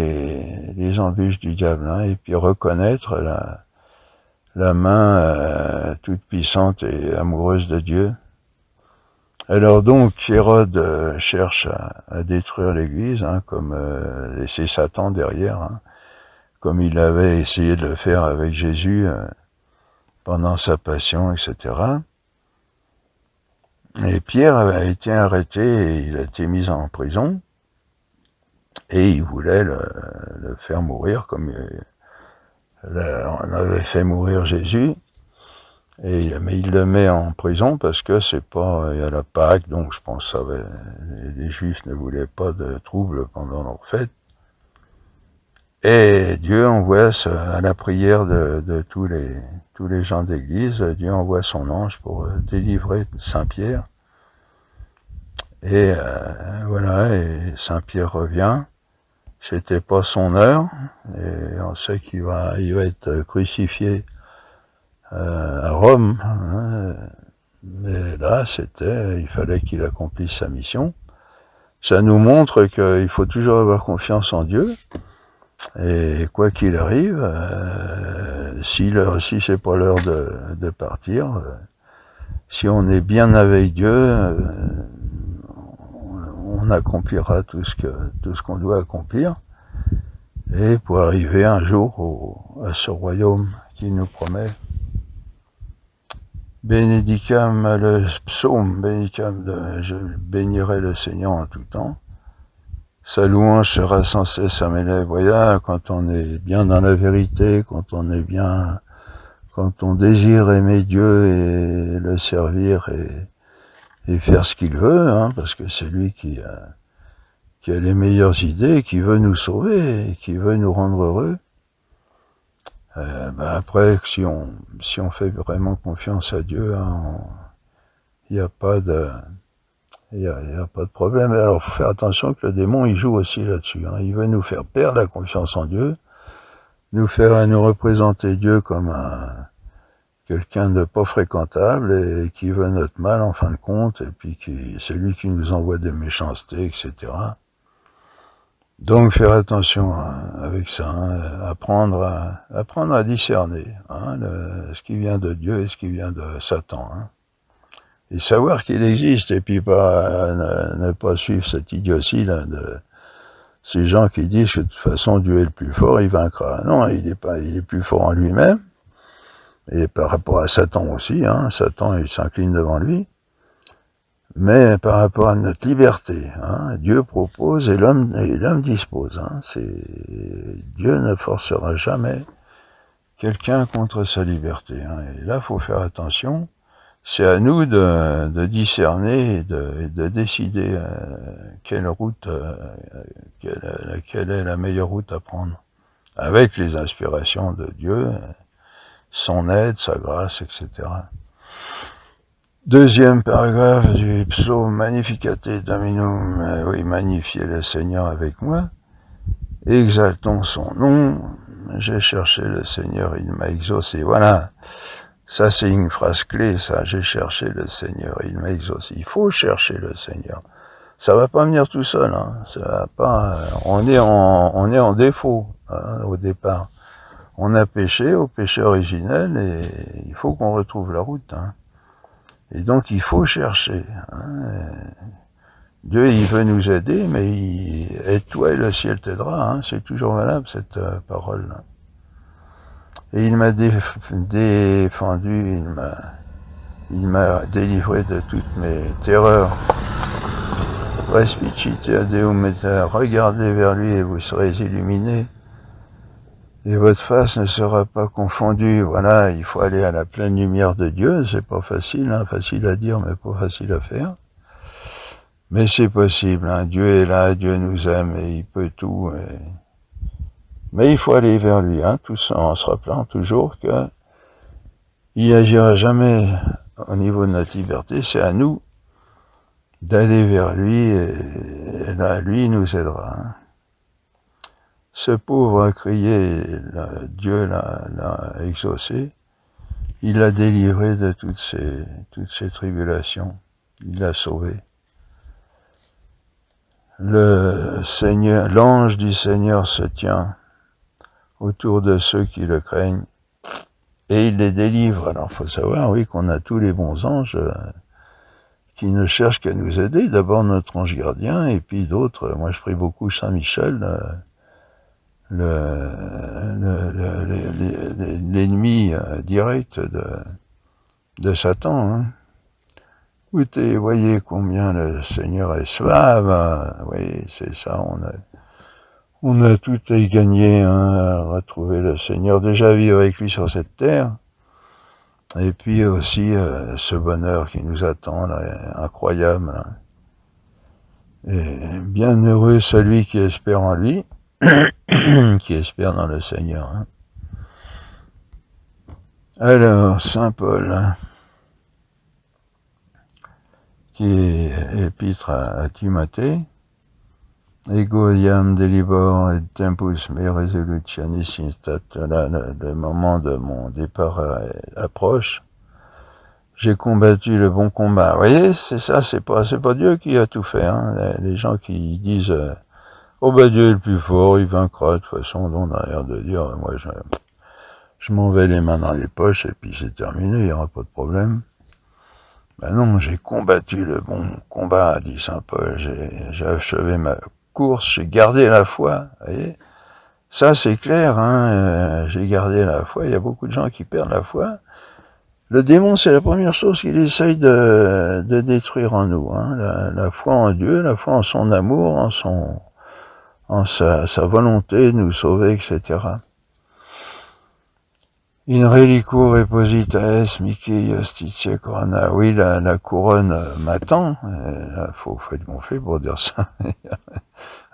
les embûches du diable, hein, et puis reconnaître la main toute puissante et amoureuse de Dieu. Alors donc, Hérode cherche à détruire l'Église, hein, comme c'est Satan derrière, hein, comme il avait essayé de le faire avec Jésus pendant sa passion, etc. Et Pierre avait été arrêté et il a été mis en prison, et il voulait le faire mourir comme on avait fait mourir Jésus. Mais il le met en prison parce que c'est pas, il y a la Pâque, donc je pense que les Juifs ne voulaient pas de troubles pendant leur fête. Et Dieu envoie à la prière de tous les gens d'église, Dieu envoie son ange pour délivrer Saint Pierre. Et voilà, et Saint Pierre revient, c'était pas son heure, et on sait qu'il va être crucifié à Rome, hein, mais là, il fallait qu'il accomplisse sa mission. Ça nous montre qu'il faut toujours avoir confiance en Dieu, et quoi qu'il arrive, si c'est pas l'heure de partir, si on est bien avec Dieu, on accomplira tout ce qu'on doit accomplir, et pour arriver un jour à ce royaume qu'il nous promet. Bénédicam le psaume, je bénirai le Seigneur en tout temps. Sa louange sera sans cesse à mes lèvres. Voilà, quand on est bien dans la vérité, quand on désire aimer Dieu et le servir et faire ce qu'il veut, hein, parce que c'est lui qui a les meilleures idées, qui veut nous sauver, et qui veut nous rendre heureux. Après, si on fait vraiment confiance à Dieu, hein, il n'y a pas de problème. Alors, il faut faire attention que le démon, il joue aussi là-dessus. Hein. Il veut nous faire perdre la confiance en Dieu, nous représenter Dieu comme quelqu'un de pas fréquentable et qui veut notre mal en fin de compte, et puis c'est lui qui nous envoie des méchancetés, etc. Donc faire attention avec ça, hein, apprendre à discerner hein, ce qui vient de Dieu et ce qui vient de Satan. Hein. Et savoir qu'il existe, et puis ne pas suivre cette idiotie là de ces gens qui disent que de toute façon Dieu est le plus fort, il vaincra. Non, il est plus fort en lui-même, et par rapport à Satan aussi, hein, Satan il s'incline devant lui. Mais par rapport à notre liberté, hein, Dieu propose et l'homme dispose. Hein, Dieu ne forcera jamais quelqu'un contre sa liberté. Hein, et là, il faut faire attention. C'est à nous de discerner et de décider quelle est la meilleure route à prendre, avec les inspirations de Dieu, son aide, sa grâce, etc. Deuxième paragraphe du psaume Magnificate Dominum, oui, magnifiez le Seigneur avec moi, exaltons son nom, j'ai cherché le Seigneur, il m'a exaucé. Voilà, ça c'est une phrase clé, ça, j'ai cherché le Seigneur, il m'a exaucé. Il faut chercher le Seigneur. Ça va pas venir tout seul, hein. Ça va pas, on est en défaut hein, au départ. On a péché au péché originel et il faut qu'on retrouve la route. Hein. Et donc il faut chercher. Hein. Dieu, il veut nous aider, mais aide-toi et le ciel t'aidera. Hein. C'est toujours valable cette parole. Là. Et il m'a défendu, il m'a délivré de toutes mes terreurs. Respicite Deum et regardez vers lui et vous serez illuminés. Et votre face ne sera pas confondue. Voilà, il faut aller à la pleine lumière de Dieu. C'est pas facile, hein, facile à dire, mais pas facile à faire. Mais c'est possible. Hein. Dieu est là, Dieu nous aime et il peut tout. Mais il faut aller vers lui, hein, tout ça, en se rappelant toujours que il n'agira jamais au niveau de notre liberté. C'est à nous d'aller vers lui et là, lui nous aidera. Hein. Ce pauvre a crié, Dieu l'a exaucé, il l'a délivré de toutes ces tribulations, il l'a sauvé. L'ange du Seigneur se tient autour de ceux qui le craignent, et il les délivre. Alors il faut savoir, oui, qu'on a tous les bons anges qui ne cherchent qu'à nous aider. D'abord notre ange gardien, et puis d'autres. Moi je prie beaucoup Saint Michel, l'ennemi direct de Satan. Hein. Écoutez, voyez combien le Seigneur est suave. Oui, c'est ça, on a tout à y gagner, hein, à retrouver le Seigneur, déjà vivre avec lui sur cette terre, et puis aussi ce bonheur qui nous attend, là, incroyable. Là. Et bienheureux celui qui espère en lui, qui espère dans le Seigneur. Hein. Alors, Saint Paul, hein, qui est épître à Timothée, Ego iam delibor et tempus me resolutionis instat. Là, le moment de mon départ approche. J'ai combattu le bon combat. Vous voyez, c'est ça, c'est pas Dieu qui a tout fait. Hein. Les gens qui disent oh ben Dieu est le plus fort, il vaincra. De toute façon, on a l'air de dire moi je m'en vais les mains dans les poches et puis c'est terminé, il n'y aura pas de problème. Ben non, j'ai combattu le bon combat, dit saint Paul. J'ai achevé ma course, j'ai gardé la foi. Vous voyez, ça c'est clair. Hein, j'ai gardé la foi. Il y a beaucoup de gens qui perdent la foi. Le démon, c'est la première chose qu'il essaye de détruire en nous. Hein. La foi en Dieu, la foi en son amour, en sa volonté de nous sauver, etc. In reliquo reposita est mihi justitia corona. Oui, la couronne m'attend. Faut être gonflé pour dire ça.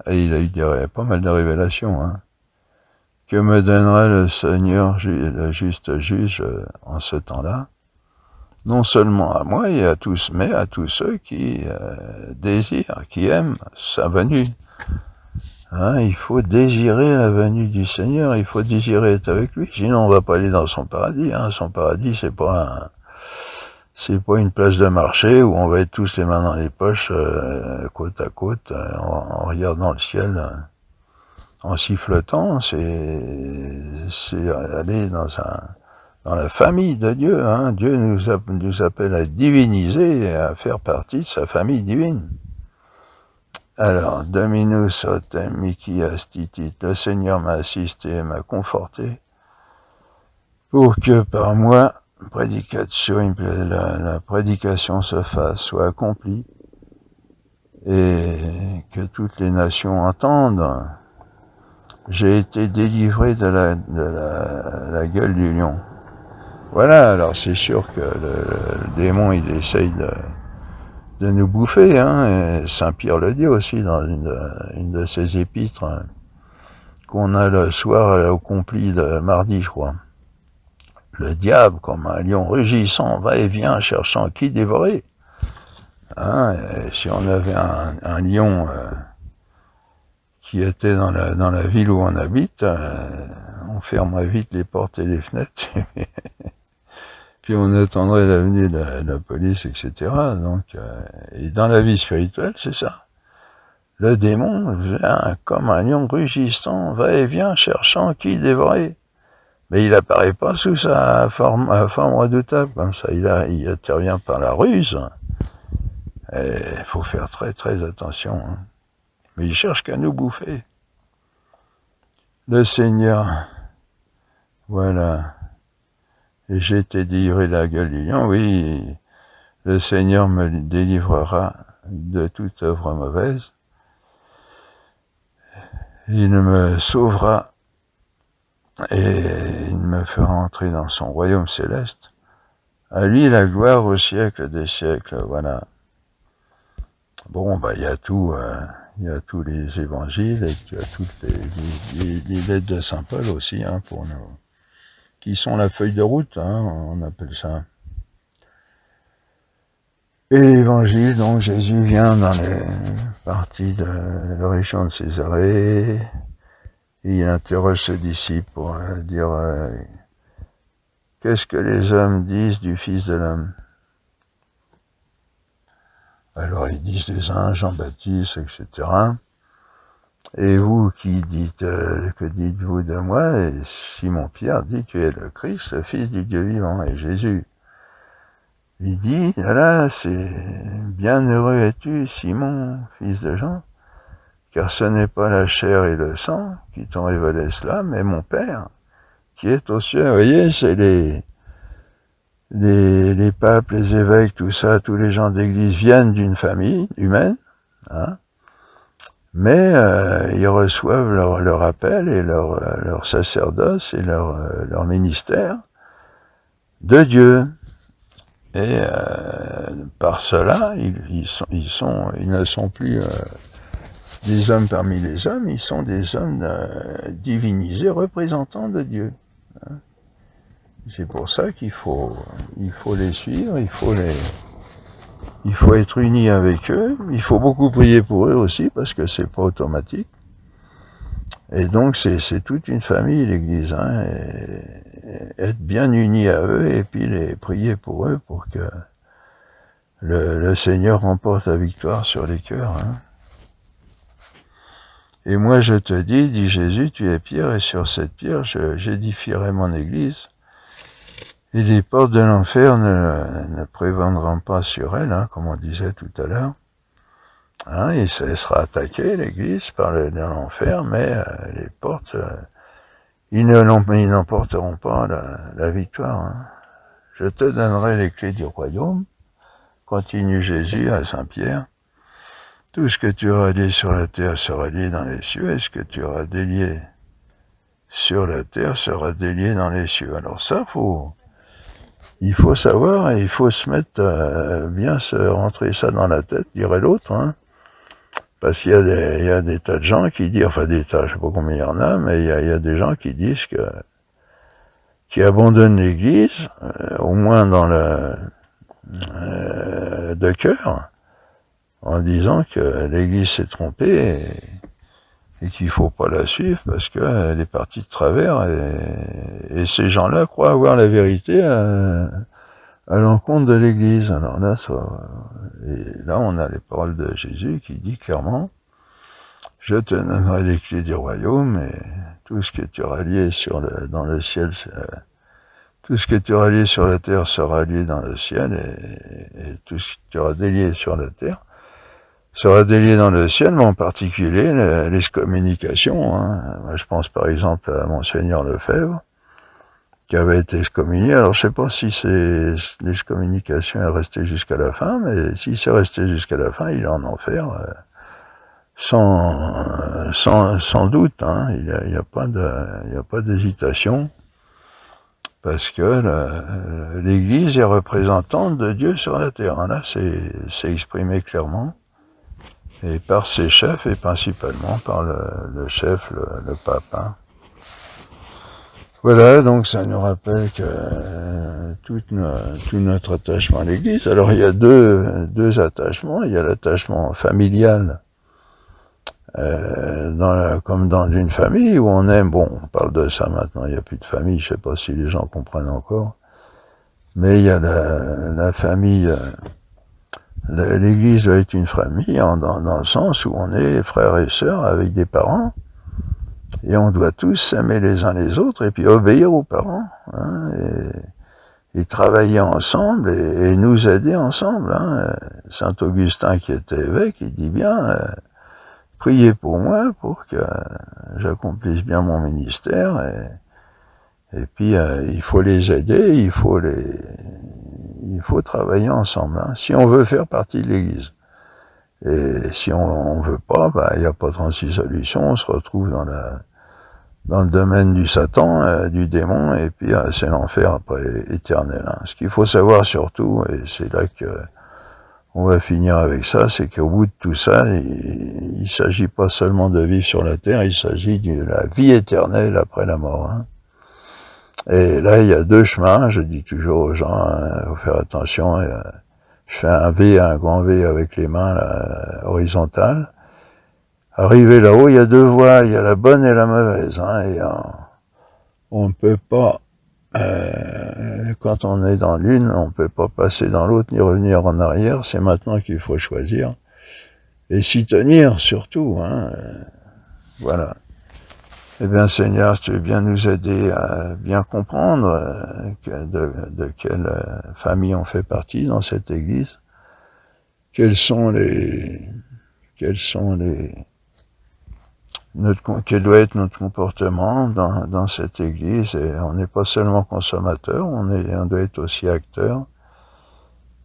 Il a eu pas mal de révélations. Hein. Que me donnera le Seigneur, le juste juge, en ce temps-là? Non seulement à moi et à tous, mais à tous ceux qui désirent, qui aiment sa venue. Hein, il faut désirer la venue du Seigneur, il faut désirer être avec lui, sinon on va pas aller dans son paradis. Hein. Son paradis, c'est pas une place de marché où on va être tous les mains dans les poches, côte à côte, en regardant le ciel, en sifflotant. C'est aller dans la famille de Dieu. Hein. Dieu nous appelle à diviniser et à faire partie de sa famille divine. Alors, Dominus autem mihi astitit, le Seigneur m'a assisté et m'a conforté, pour que par moi, la prédication se fasse, soit accomplie, et que toutes les nations entendent. J'ai été délivré de la gueule du lion. Voilà, alors c'est sûr que le démon, il essaye de nous bouffer, hein, et saint Pierre le dit aussi dans une de ses épîtres, hein, qu'on a le soir au compli de mardi, je crois. Le diable, comme un lion rugissant, va et vient cherchant qui dévorer. Hein, si on avait un lion qui était dans la ville où on habite, on fermerait vite les portes et les fenêtres, puis on attendrait la venue de la police, etc. Donc, et dans la vie spirituelle, c'est ça. Le démon vient comme un lion rugissant, va et vient cherchant qui dévorer. Mais il apparaît pas sous sa forme redoutable, comme ça. Il intervient par la ruse. Il faut faire très très attention. Hein. Mais il cherche qu'à nous bouffer. Le Seigneur, voilà. Et j'ai été délivré de la gueule du lion, oui. Le Seigneur me délivrera de toute œuvre mauvaise. Il me sauvera et il me fera entrer dans son royaume céleste. À lui la gloire au siècle des siècles, voilà. Bon, il y a tous les évangiles et il y a toutes les lettres de saint Paul aussi, hein, pour nous, qui sont la feuille de route, hein, on appelle ça. Et l'évangile, donc Jésus vient dans les parties de la région de Césarée, et il interroge ses disciples pour dire qu'est-ce que les hommes disent du Fils de l'homme? Alors ils disent les uns, Jean-Baptiste, etc. Et vous qui dites, que dites-vous de moi? Et Simon-Pierre dit, tu es le Christ, le Fils du Dieu vivant. Et Jésus, il dit, voilà, c'est bienheureux es-tu, Simon, fils de Jean, car ce n'est pas la chair et le sang qui t'ont révélé cela, mais mon Père qui est aux cieux. Vous voyez, c'est les papes, les évêques, tout ça, tous les gens d'église viennent d'une famille humaine, hein, mais ils reçoivent leur appel et leur sacerdoce et leur ministère de Dieu. Et par cela, ils ne sont plus des hommes parmi les hommes, ils sont des hommes divinisés, représentants de Dieu. Hein. C'est pour ça qu'il faut les suivre, il il faut être uni avec eux, il faut beaucoup prier pour eux aussi, parce que c'est pas automatique. Et donc c'est toute une famille, l'Église, hein, et être bien unis à eux, et puis les prier pour eux, pour que le Seigneur remporte la victoire sur les cœurs. Hein. Et moi je te dis, dit Jésus, tu es pierre, et sur cette pierre j'édifierai mon Église, et les portes de l'enfer ne prévaudront pas sur elle, hein, comme on disait tout à l'heure. Hein, et ça sera attaqué, l'Église, par l'enfer, mais les portes, ils n'emporteront pas la victoire. Hein. Je te donnerai les clés du royaume, continue Jésus à Saint-Pierre. Tout ce que tu auras lié sur la terre sera lié dans les cieux, et ce que tu auras délié sur la terre sera délié dans les cieux. Alors ça, il faut savoir, et il faut se mettre, bien se rentrer ça dans la tête, dirait l'autre, hein. Parce qu'il y a des tas de gens qui disent, enfin des tas, je sais pas combien il y en a, mais il y a des gens qui disent qui abandonnent l'Église, au moins dans de cœur, en disant que l'Église s'est trompée et qu'il faut pas la suivre parce qu'elle est partie de travers, et ces gens-là croient avoir la vérité à l'encontre de l'Église. Alors là, on a les paroles de Jésus qui dit clairement, je te donnerai les clés du royaume, et tout ce que tu auras lié dans le ciel, tout ce que tu auras lié sur la terre sera lié dans le ciel, et tout ce que tu auras délié sur la terre sera délié dans le ciel, mais en particulier l'excommunication. Hein. Moi, je pense par exemple à Monseigneur Lefebvre, qui avait été excommunié. Alors je sais pas si l'excommunication est restée jusqu'à la fin, mais si c'est resté jusqu'à la fin, il est en enfer, sans doute. Hein. Il y a pas d'hésitation, parce que l'Église est représentante de Dieu sur la terre. Hein. Là, c'est exprimé clairement, et par ses chefs, et principalement par le chef, le pape. Hein. Voilà, donc ça nous rappelle que tout notre attachement à l'Église. Alors il y a deux attachements. Il y a l'attachement familial, comme dans une famille où on aime. Bon, on parle de ça maintenant. Il n'y a plus de famille. Je sais pas si les gens comprennent encore. Mais il y a la famille. L'Église doit être une famille dans le sens où on est frères et sœurs avec des parents. Et on doit tous s'aimer les uns les autres, et puis obéir aux parents, hein, et travailler ensemble, et nous aider ensemble. Hein. Saint Augustin, qui était évêque, il dit bien, priez pour moi, pour que j'accomplisse bien mon ministère, et puis il faut les aider, il faut travailler ensemble, hein, si on veut faire partie de l'Église. Et si on veut pas, il n'y a pas 36 solutions, on se retrouve dans le domaine du Satan, du démon, et puis c'est l'enfer après éternel. Hein. Ce qu'il faut savoir surtout, et c'est là que on va finir avec ça, c'est qu'au bout de tout ça, il ne s'agit pas seulement de vivre sur la terre, il s'agit de la vie éternelle après la mort. Hein. Et là, il y a deux chemins, je dis toujours aux gens, il faut faire attention. Je fais un V, un grand V avec les mains là, horizontales. Arrivé là-haut, il y a deux voies, il y a la bonne et la mauvaise. Hein, et on ne peut pas, quand on est dans l'une, on ne peut pas passer dans l'autre ni revenir en arrière. C'est maintenant qu'il faut choisir. Et s'y tenir surtout. Hein, voilà. Eh bien, Seigneur, tu veux bien nous aider à bien comprendre de quelle famille on fait partie dans cette Église. Quel quel doit être notre comportement dans cette Église. Et on n'est pas seulement consommateur, on doit être aussi acteur.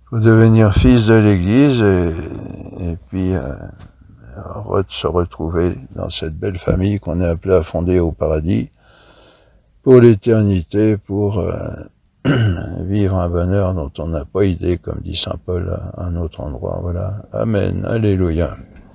Il faut devenir fils de l'Église, et puis se retrouver dans cette belle famille qu'on est appelé à fonder au paradis pour l'éternité, pour vivre un bonheur dont on n'a pas idée, comme dit saint Paul à un autre endroit. Voilà. Amen. Alléluia.